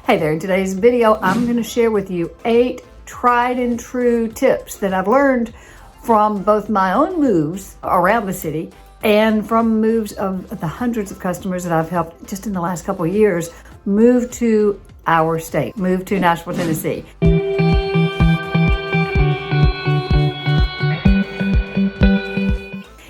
Hey there, in today's video, I'm going to share with you 8 tried and true tips that I've learned from both my own moves around the city and from moves of the hundreds of customers that I've helped just in the last couple of years move to our state, move to Nashville, Tennessee.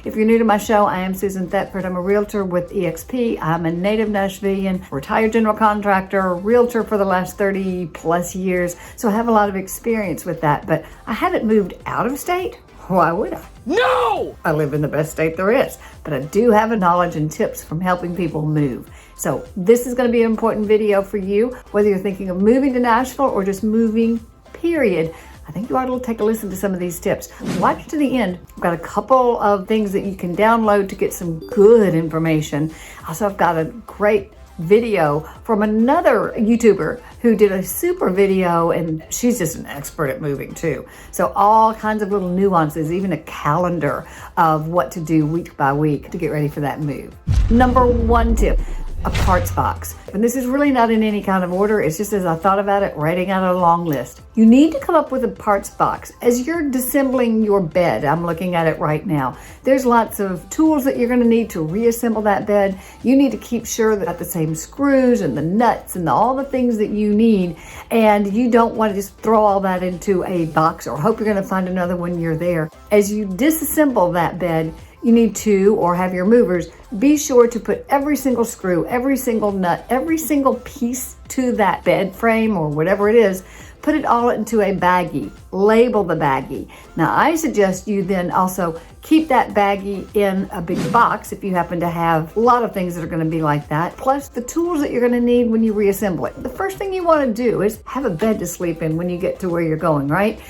If you're new to my show, I am Susan Thetford. I'm a realtor with EXP. I'm a native Nashvilleian, retired general contractor, realtor for the last 30 plus years. So I have a lot of experience with that, but I haven't moved out of state. Why would I? No! I live in the best state there is, but I do have a knowledge and tips from helping people move. So this is going to be an important video for you, whether you're thinking of moving to Nashville or just moving, period. I think you ought to take a listen to some of these tips. Watch to the end. I've got a couple of things that you can download to get some good information. Also, I've got a great video from another YouTuber who did a super video, and she's just an expert at moving too. So all kinds of little nuances, even a calendar of what to do week by week to get ready for that move. Number 1 tip. A parts box. And this is really not in any kind of order. It's just as I thought about it, writing out a long list. You need to come up with a parts box. As you're disassembling your bed, I'm looking at it right now, there's lots of tools that you're going to need to reassemble that bed. You need to keep sure that the same screws and the nuts and all the things that you need. And you don't want to just throw all that into a box or hope you're going to find another when you're there. As you disassemble that bed, you need to, or have your movers, be sure to put every single screw, every single nut, every single piece to that bed frame or whatever it is, put it all into a baggie, label the baggie. Now I suggest you then also keep that baggie in a big box if you happen to have a lot of things that are going to be like that, plus the tools that you're going to need when you reassemble it. The first thing you want to do is have a bed to sleep in when you get to where you're going, right?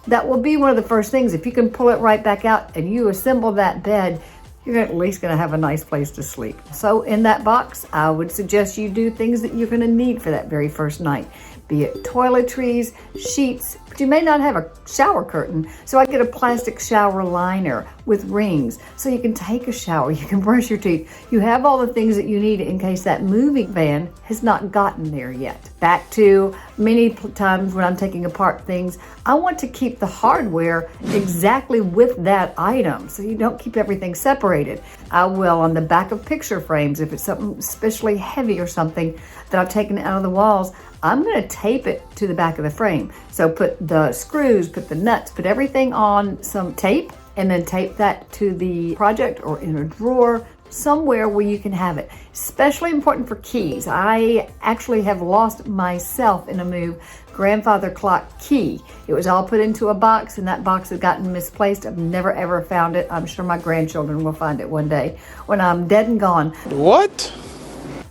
That will be one of the first things. If you can pull it right back out and you assemble that bed, you're at least going to have a nice place to sleep. So in that box, I would suggest you do things that you're going to need for that very first night, be it toiletries, sheets, but you may not have a shower curtain. So I get a plastic shower liner with rings so you can take a shower, you can brush your teeth. You have all the things that you need in case that moving van has not gotten there yet. Back to many times when I'm taking apart things, I want to keep the hardware exactly with that item so you don't keep everything separated. I will on the back of picture frames, if it's something especially heavy or something that I've taken out of the walls, I'm going to tape it to the back of the frame. So put the screws, put the nuts, put everything on some tape, and then tape that to the project or in a drawer, somewhere where you can have it. Especially important for keys. I actually have lost myself in a move, grandfather clock key. It was all put into a box and that box had gotten misplaced. I've never ever found it. I'm sure my grandchildren will find it one day when I'm dead and gone. What?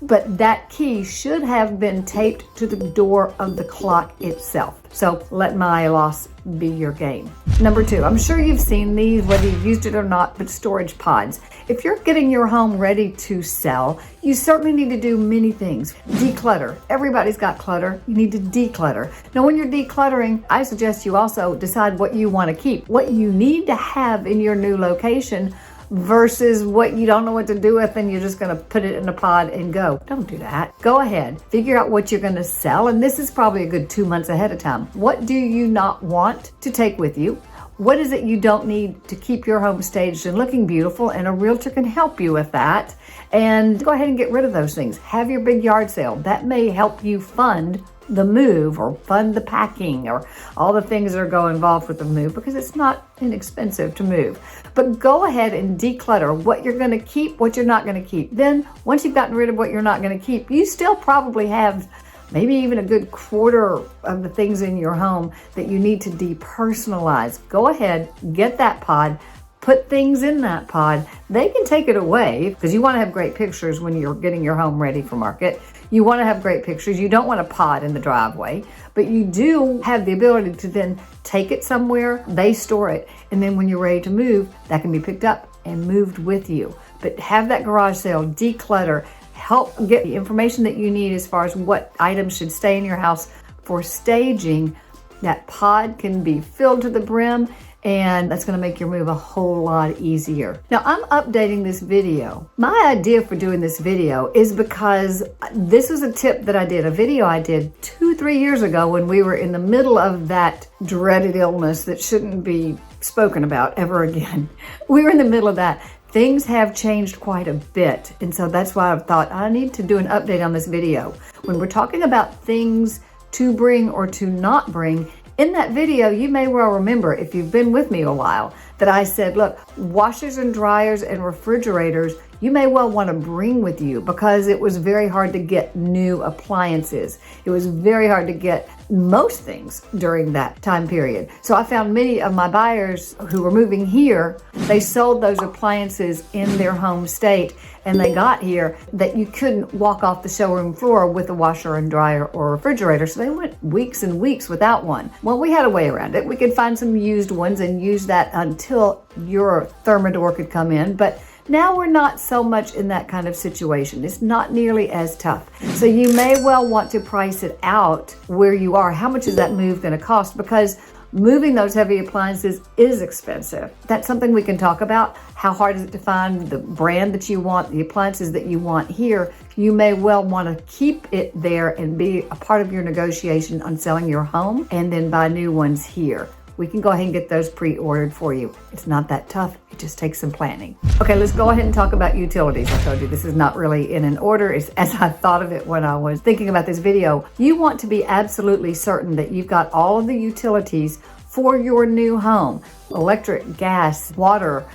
But that key should have been taped to the door of the clock itself. So let my loss be your gain. Number 2, I'm sure you've seen these, whether you've used it or not, but storage pods. If you're getting your home ready to sell, you certainly need to do many things. Declutter. Everybody's got clutter. You need to declutter. Now, when you're decluttering, I suggest you also decide what you want to keep, what you need to have in your new location versus what you don't know what to do with and you're just going to put it in a pod and go. Don't do that. Go ahead. Figure out what you're going to sell. And this is probably a good 2 months ahead of time. What do you not want to take with you? What is it you don't need to keep your home staged and looking beautiful? And a realtor can help you with that. And go ahead and get rid of those things. Have your big yard sale. That may help you fund the move or fund the packing or all the things that go involved with the move, because it's not inexpensive to move. But go ahead and declutter what you're going to keep, what you're not going to keep. Then once you've gotten rid of what you're not going to keep, you still probably have maybe even a good quarter of the things in your home that you need to depersonalize. Go ahead, get that pod, put things in that pod. They can take it away because you want to have great pictures when you're getting your home ready for market. You want to have great pictures. You don't want a pod in the driveway, but you do have the ability to then take it somewhere, they store it, and then when you're ready to move, that can be picked up and moved with you. But have that garage sale, declutter, help get the information that you need as far as what items should stay in your house for staging. That pod can be filled to the brim and that's going to make your move a whole lot easier. Now, I'm updating this video. My idea for doing this video is because this was a tip that I did, a video I did 2-3 years ago when we were in the middle of that dreaded illness that shouldn't be spoken about ever again. We were in the middle of that. Things have changed quite a bit, and so that's why I thought I need to do an update on this video. When we're talking about things to bring or to not bring, in that video, you may well remember, if you've been with me a while, that I said, look, washers and dryers and refrigerators, you may well want to bring with you because it was very hard to get new appliances. It was very hard to get most things during that time period. So I found many of my buyers who were moving here, they sold those appliances in their home state, and they got here that you couldn't walk off the showroom floor with a washer and dryer or refrigerator. So they went weeks and weeks without one. Well, we had a way around it. We could find some used ones and use that until your thermidor could come in. But now we're not so much in that kind of situation. It's not nearly as tough. So you may well want to price it out where you are. How much is that move going to cost? Because moving those heavy appliances is expensive. That's something we can talk about. How hard is it to find the brand that you want, the appliances that you want here? You may well want to keep it there and be a part of your negotiation on selling your home and then buy new ones here. We can go ahead and get those pre-ordered for you. It's not that tough. It just takes some planning. Okay, let's go ahead and talk about utilities. I told you this is not really in an order. It's as I thought of it when I was thinking about this video. You want to be absolutely certain that you've got all of the utilities for your new home. Electric, gas, water,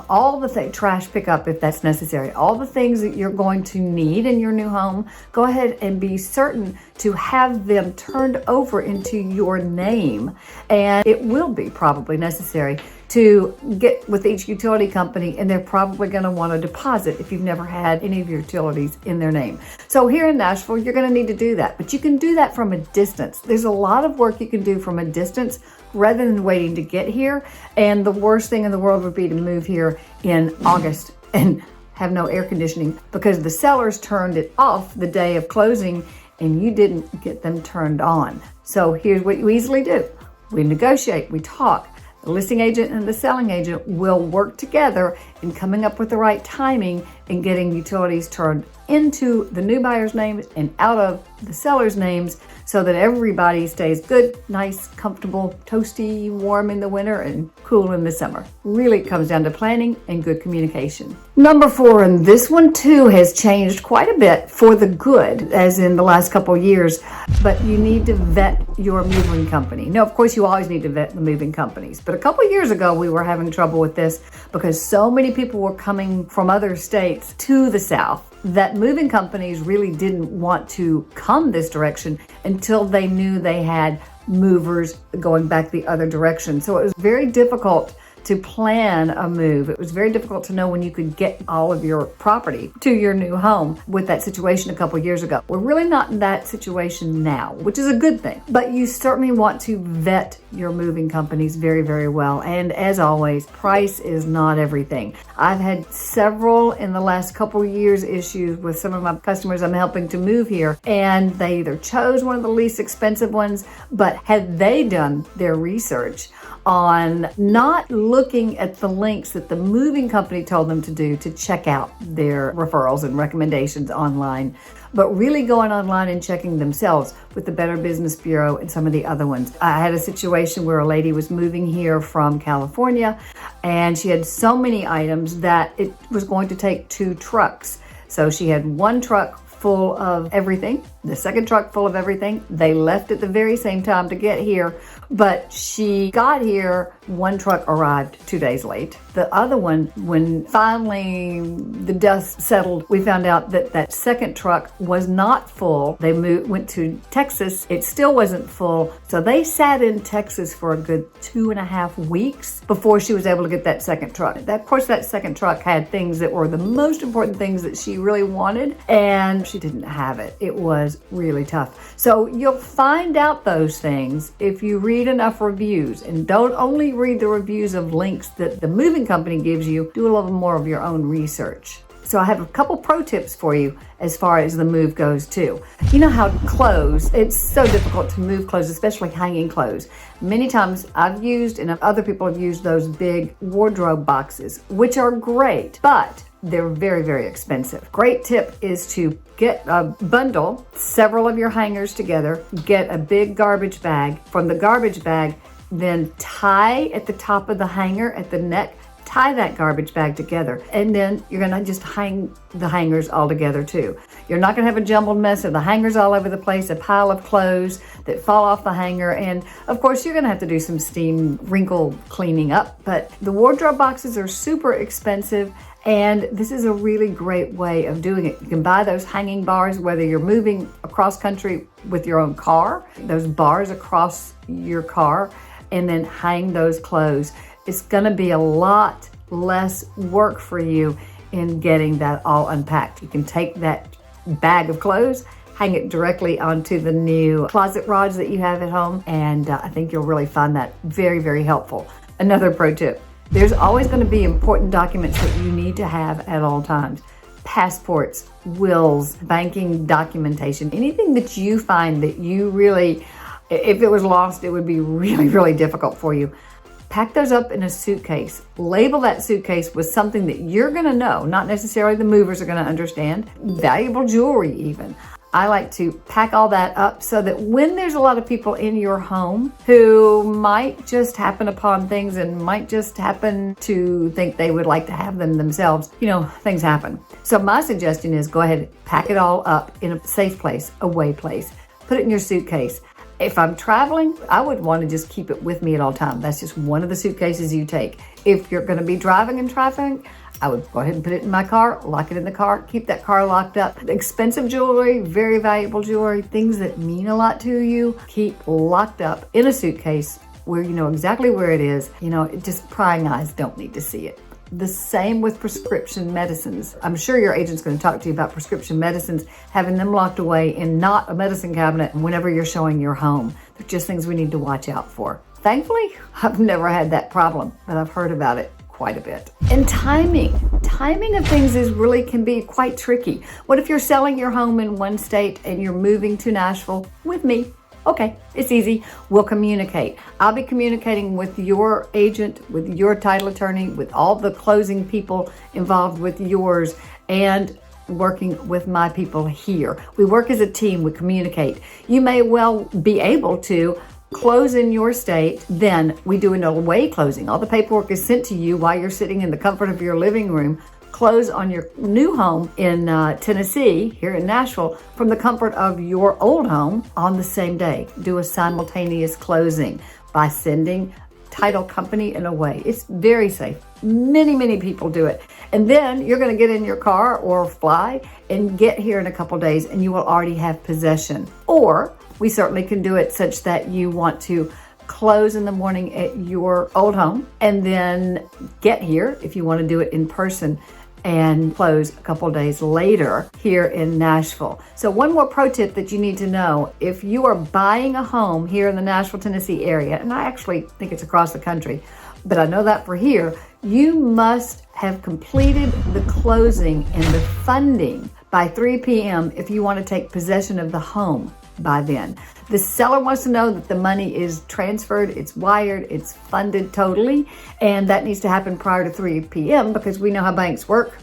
all the things, trash pickup if that's necessary, all the things that you're going to need in your new home, go ahead and be certain to have them turned over into your name. And it will be probably necessary to get with each utility company, and they're probably going to want a deposit if you've never had any of your utilities in their name. So here in Nashville, you're going to need to do that, but you can do that from a distance. There's a lot of work you can do from a distance rather than waiting to get here. And the worst thing in the world would be to move here in August and have no air conditioning because the sellers turned it off the day of closing and you didn't get them turned on. So here's what you easily do. We negotiate, we talk. The listing agent and the selling agent will work together in coming up with the right timing and getting utilities turned into the new buyer's names and out of the seller's names so that everybody stays good, nice, comfortable, toasty, warm in the winter and cool in the summer. Really, it comes down to planning and good communication. Number 4, and this one too has changed quite a bit for the good, as in the last couple of years, but you need to vet your moving company. Now, of course, you always need to vet the moving companies, but a couple of years ago, we were having trouble with this because so many people were coming from other states to the South that moving companies really didn't want to come this direction until they knew they had movers going back the other direction. So it was very difficult to plan a move. It was very difficult to know when you could get all of your property to your new home with that situation a couple years ago. We're really not in that situation now, which is a good thing, but you certainly want to vet your moving companies very, very well. And as always, price is not everything. I've had several in the last couple years issues with some of my customers I'm helping to move here, and they either chose one of the least expensive ones, but had they done their research on not looking at the links that the moving company told them to do to check out their referrals and recommendations online, but really going online and checking themselves with the Better Business Bureau and some of the other ones. I had a situation where a lady was moving here from California and she had so many items that it was going to take 2 trucks. So she had 1 truck full of everything, the second truck full of everything. They left at the very same time to get here, but she got here, 1 truck arrived 2 days late. The other one, when finally the dust settled, we found out that that second truck was not full. They went to Texas. It still wasn't full. So they sat in Texas for a good 2.5 weeks before she was able to get that second truck. Of course, that second truck had things that were the most important things that she really wanted, and she didn't have it. It was really tough. So you'll find out those things if you read enough reviews, and don't only read the reviews of links that the moving company gives you, do a little more of your own research. So I have a couple pro tips for you as far as the move goes too. You know how clothes, it's so difficult to move clothes, especially hanging clothes. Many times I've used, and other people have used, those big wardrobe boxes, which are great, but they're very, very expensive. Great tip is to get a bundle, several of your hangers together, get a big garbage bag. From the garbage bag, then tie at the top of the hanger at the neck, tie that garbage bag together, and then you're gonna just hang the hangers all together too. You're not gonna have a jumbled mess of the hangers all over the place, a pile of clothes that fall off the hanger, and of course you're gonna have to do some steam wrinkle cleaning up, but the wardrobe boxes are super expensive, and this is a really great way of doing it. You can buy those hanging bars, whether you're moving across country with your own car, those bars across your car, and then hang those clothes. It's gonna be a lot less work for you in getting that all unpacked. You can take that bag of clothes, hang it directly onto the new closet rods that you have at home, and I think you'll really find that very, very helpful. Another pro tip, there's always gonna be important documents that you need to have at all times. Passports, wills, banking documentation, anything that you find that you really, if it was lost, it would be really, really difficult for you. Pack those up in a suitcase. Label that suitcase with something that you're gonna know, not necessarily the movers are gonna understand, valuable jewelry even. I like to pack all that up so that when there's a lot of people in your home who might just happen upon things and might just happen to think they would like to have them themselves, you know, things happen. So my suggestion is go ahead, pack it all up in a safe place, away place. Put it in your suitcase. If I'm traveling, I would want to just keep it with me at all times. That's just one of the suitcases you take. If you're going to be driving and traveling, I would go ahead and put it in my car, lock it in the car, keep that car locked up. Expensive jewelry, very valuable jewelry, things that mean a lot to you, keep locked up in a suitcase where you know exactly where it is. You know, just prying eyes don't need to see it. The same with prescription medicines. I'm sure your agent's going to talk to you about prescription medicines, having them locked away in not a medicine cabinet whenever you're showing your home. They're just things we need to watch out for. Thankfully, I've never had that problem, but I've heard about it quite a bit. And timing of things can be quite tricky. What if you're selling your home in one state and you're moving to Nashville with me? Okay, it's easy. We'll communicate. I'll be communicating with your agent, with your title attorney, with all the closing people involved with yours, and working with my people here. We work as a team, we communicate. You may well be able to close in your state, then we do an away closing. All the paperwork is sent to you while you're sitting in the comfort of your living room. Close on your new home in Tennessee, here in Nashville, from the comfort of your old home on the same day. Do a simultaneous closing by sending title company and away. It's very safe. Many, many people do it. And then you're going to get in your car or fly and get here in a couple days and you will already have possession. Or we certainly can do it such that you want to close in the morning at your old home and then get here if you want to do it in person and close a couple days later here in Nashville. So one more pro tip that you need to know, if you are buying a home here in the Nashville, Tennessee area, and I actually think it's across the country, but I know that for here, you must have completed the closing and the funding by 3 p.m. if you want to take possession of the home by then. The seller wants to know that the money is transferred, it's wired, it's funded totally, and that needs to happen prior to 3 p.m. because we know how banks work,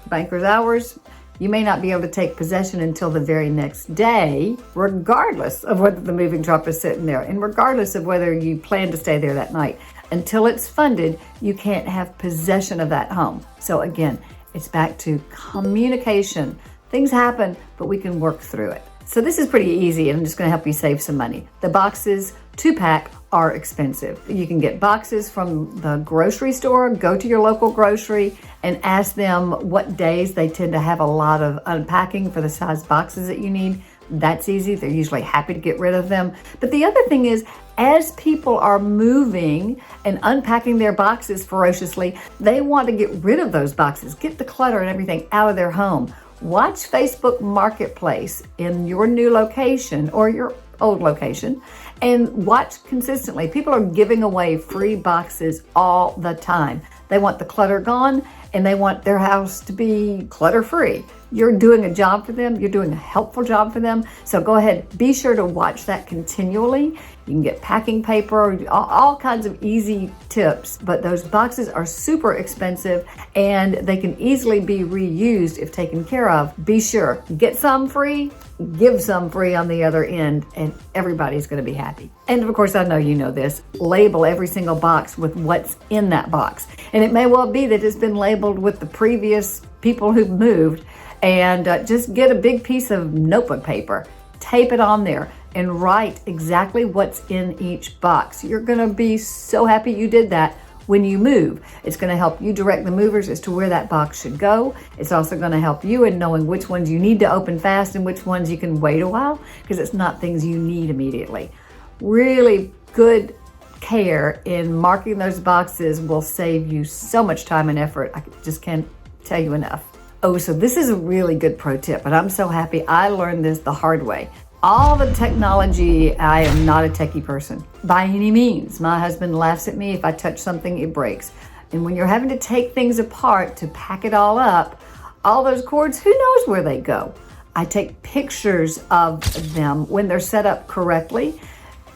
banker's hours. You may not be able to take possession until the very next day, regardless of whether the moving truck is sitting there and regardless of whether you plan to stay there that night. Until it's funded, you can't have possession of that home. So again, it's back to communication. Things happen, but we can work through it. So this is pretty easy, and I'm just going to help you save some money. The boxes to pack are expensive. You can get boxes from the grocery store, go to your local grocery and ask them what days they tend to have a lot of unpacking for the size boxes that you need. That's easy. They're usually happy to get rid of them. But the other thing is, as people are moving and unpacking their boxes ferociously, they want to get rid of those boxes, get the clutter and everything out of their home. Watch Facebook Marketplace in your new location or your old location and watch consistently. People are giving away free boxes all the time. They want the clutter gone and they want their house to be clutter-free. You're doing a job for them. You're doing a helpful job for them. So go ahead, be sure to watch that continually. You can get packing paper, all kinds of easy tips, but those boxes are super expensive and they can easily be reused if taken care of. Be sure, get some free, give some free on the other end, and everybody's going to be happy. And of course, I know you know this, label every single box with what's in that box. And it may well be that it's been labeled with the previous people who've moved, and just get a big piece of notebook paper, tape it on there, and write exactly what's in each box. You're going to be so happy you did that when you move. It's going to help you direct the movers as to where that box should go. It's also going to help you in knowing which ones you need to open fast and which ones you can wait a while, because it's not things you need immediately. Really good care in marking those boxes will save you so much time and effort. I just can't tell you enough. Oh, so this is a really good pro tip, but I'm so happy I learned this the hard way. All the technology, I am not a techie person by any means. My husband laughs at me if I touch something, it breaks. And when you're having to take things apart to pack it all up, all those cords, who knows where they go? I take pictures of them when they're set up correctly.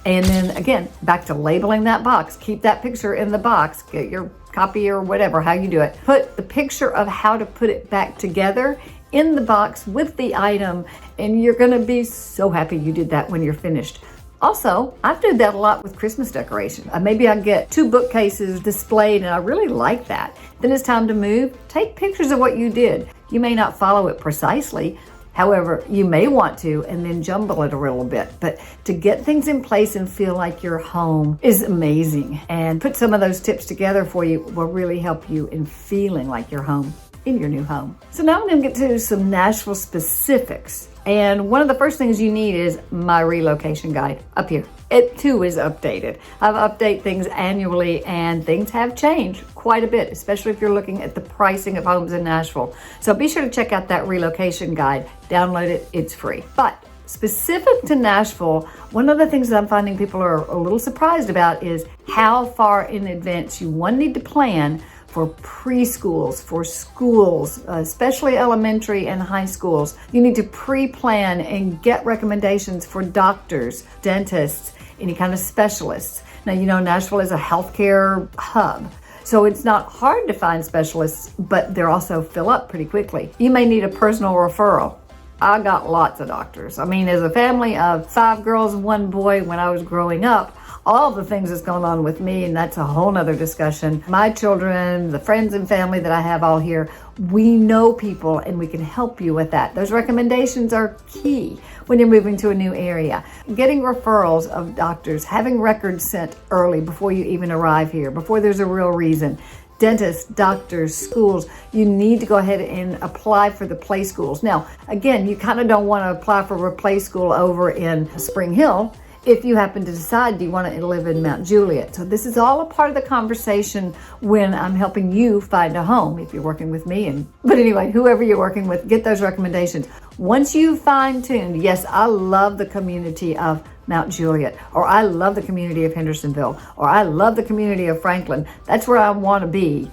And then again, back to labeling that box. Keep that picture in the box. Get your copy or whatever, how you do it. Put the picture of how to put it back together in the box with the item, and you're gonna be so happy you did that when you're finished. Also, I've done that a lot with Christmas decoration. Maybe I get 2 bookcases displayed and I really like that. Then it's time to move. Take pictures of what you did. You may not follow it precisely. However, you may want to, and then jumble it a little bit. But to get things in place and feel like your home is amazing, and put some of those tips together for you will really help you in feeling like you're home in your new home. So now I'm going to get to some Nashville specifics. And one of the first things you need is my relocation guide up here. It too is updated. I've updated things annually, and things have changed quite a bit, especially if you're looking at the pricing of homes in Nashville. So be sure to check out that relocation guide. Download it, it's free. But specific to Nashville, one of the things that I'm finding people are a little surprised about is how far in advance you need to plan for preschools, for schools, especially elementary and high schools. You need to pre-plan and get recommendations for doctors, dentists, any kind of specialists. Now, you know, Nashville is a healthcare hub, so it's not hard to find specialists, but they're also fill up pretty quickly. You may need a personal referral. I got lots of doctors. I mean, as a family of 5 girls and 1 boy when I was growing up, all the things that's going on with me, and that's a whole nother discussion. My children, the friends and family that I have all here, we know people and we can help you with that. Those recommendations are key when you're moving to a new area. Getting referrals of doctors, having records sent early before you even arrive here, before there's a real reason. Dentists, doctors, schools, you need to go ahead and apply for the play schools. Now, again, you kind of don't want to apply for a play school over in Spring Hill if you happen to decide you want to live in Mount Juliet. So this is all a part of the conversation when I'm helping you find a home, if you're working with me. But anyway, whoever you're working with, get those recommendations. Once you fine-tuned, yes, I love the community of Mount Juliet, or I love the community of Hendersonville, or I love the community of Franklin. That's where I want to be.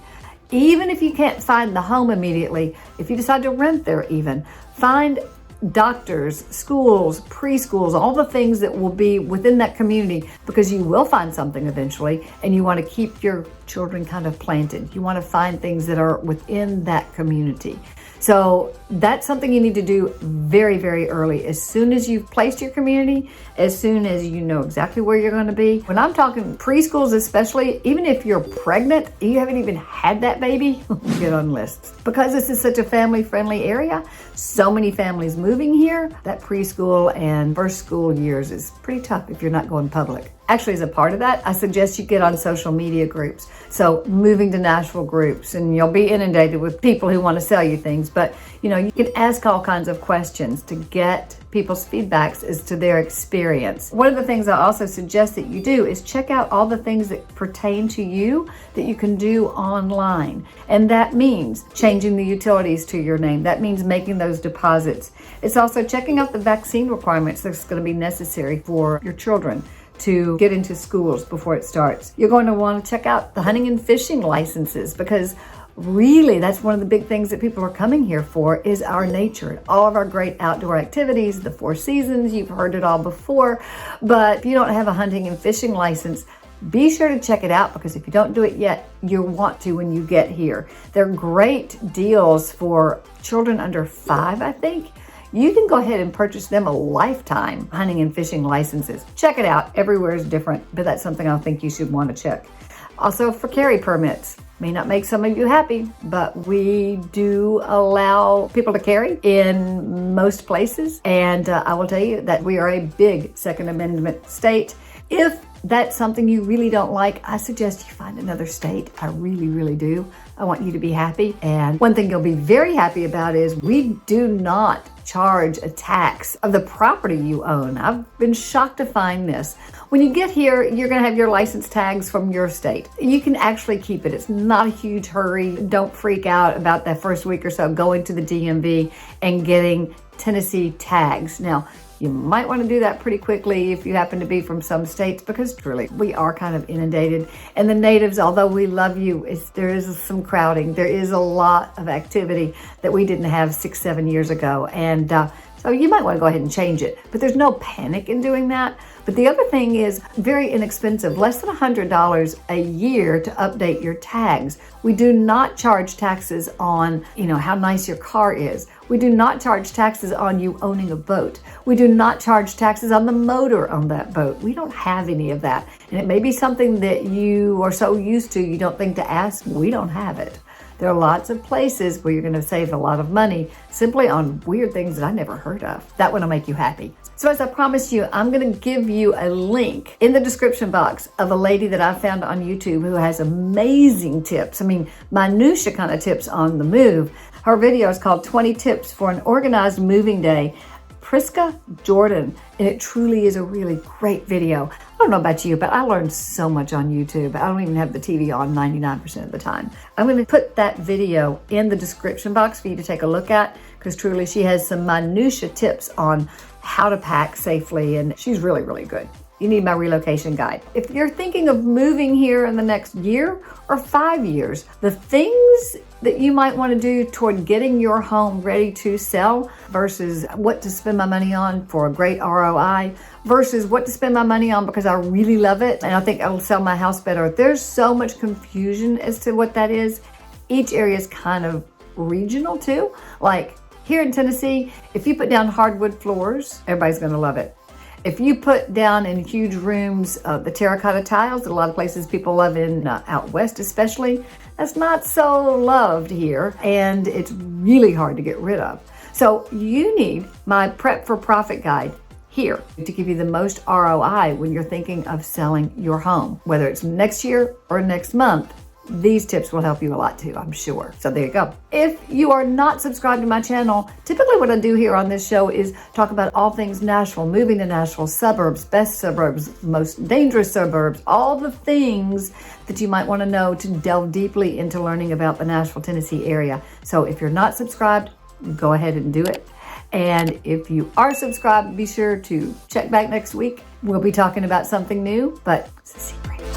Even if you can't find the home immediately, if you decide to rent there even, find doctors, schools, preschools, all the things that will be within that community, because you will find something eventually, and you want to keep your children kind of planted. You want to find things that are within that community. So that's something you need to do very, very early. As soon as you've placed your community, as soon as you know exactly where you're going to be. When I'm talking preschools especially, even if you're pregnant, you haven't even had that baby, get on lists. Because this is such a family-friendly area, so many families moving here, that preschool and first school years is pretty tough if you're not going public. Actually, as a part of that, I suggest you get on social media groups. So moving to Nashville groups, and you'll be inundated with people who want to sell you things. But, you know, you can ask all kinds of questions to get people's feedbacks as to their experience. One of the things I also suggest that you do is check out all the things that pertain to you that you can do online. And that means changing the utilities to your name. That means making those deposits. It's also checking out the vaccine requirements that's going to be necessary for your children to get into schools before it starts. You're going to want to check out the hunting and fishing licenses, because Really, that's one of the big things that people are coming here for is our nature. All of our great outdoor activities, the 4 seasons, you've heard it all before. But if you don't have a hunting and fishing license, be sure to check it out, because if you don't do it yet, you'll want to when you get here. They're great deals for children under 5, I think. You can go ahead and purchase them a lifetime hunting and fishing licenses. Check it out. Everywhere is different, but that's something I think you should want to check. Also for carry permits. May not make some of you happy, but we do allow people to carry in most places. And I will tell you that we are a big Second Amendment state. If that's something you really don't like, I suggest you find another state. I really, really do. I want you to be happy. And one thing you'll be very happy about is we do not charge a tax of the property you own. I've been shocked to find this. When you get here, you're going to have your license tags from your state. You can actually keep it. It's not a huge hurry. Don't freak out about that first week or so going to the DMV and getting Tennessee tags. Now, you might want to do that pretty quickly if you happen to be from some states, because truly we are kind of inundated. And the natives, although we love you, there is some crowding. There is a lot of activity that we didn't have 6-7 years ago. And so you might want to go ahead and change it, but there's no panic in doing that. But the other thing is very inexpensive, less than $100 a year to update your tags. We do not charge taxes on, how nice your car is. We do not charge taxes on you owning a boat. We do not charge taxes on the motor on that boat. We don't have any of that. And it may be something that you are so used to you don't think to ask. We don't have it. There are lots of places where you're going to save a lot of money simply on weird things that I never heard of. That one will make you happy. So as I promised you, I'm going to give you a link in the description box of a lady that I found on YouTube who has amazing tips. Minutia kind of tips on the move. Her video is called 20 Tips for an Organized Moving Day. Priska Jordan, and it truly is a really great video. I don't know about you, but I learned so much on YouTube. I don't even have the TV on 99% of the time. I'm going to put that video in the description box for you to take a look at, because truly she has some minutia tips on how to pack safely, and she's really, really good. You need my relocation guide. If you're thinking of moving here in the next year or 5 years, the things that you might want to do toward getting your home ready to sell versus what to spend my money on for a great ROI versus what to spend my money on because I really love it and I think I'll sell my house better. There's so much confusion as to what that is. Each area is kind of regional too. Like here in Tennessee, if you put down hardwood floors, everybody's going to love it. If you put down in huge rooms the terracotta tiles that a lot of places people love in out west especially, that's not so loved here and it's really hard to get rid of. So you need my Prep for Profit guide here to give you the most ROI when you're thinking of selling your home. Whether it's next year or next month, these tips will help you a lot too, I'm sure. So there you go. If you are not subscribed to my channel, typically what I do here on this show is talk about all things Nashville, moving to Nashville, suburbs, best suburbs, most dangerous suburbs, all the things that you might want to know to delve deeply into learning about the Nashville, Tennessee area. So if you're not subscribed, go ahead and do it. And if you are subscribed, be sure to check back next week. We'll be talking about something new, but it's a secret.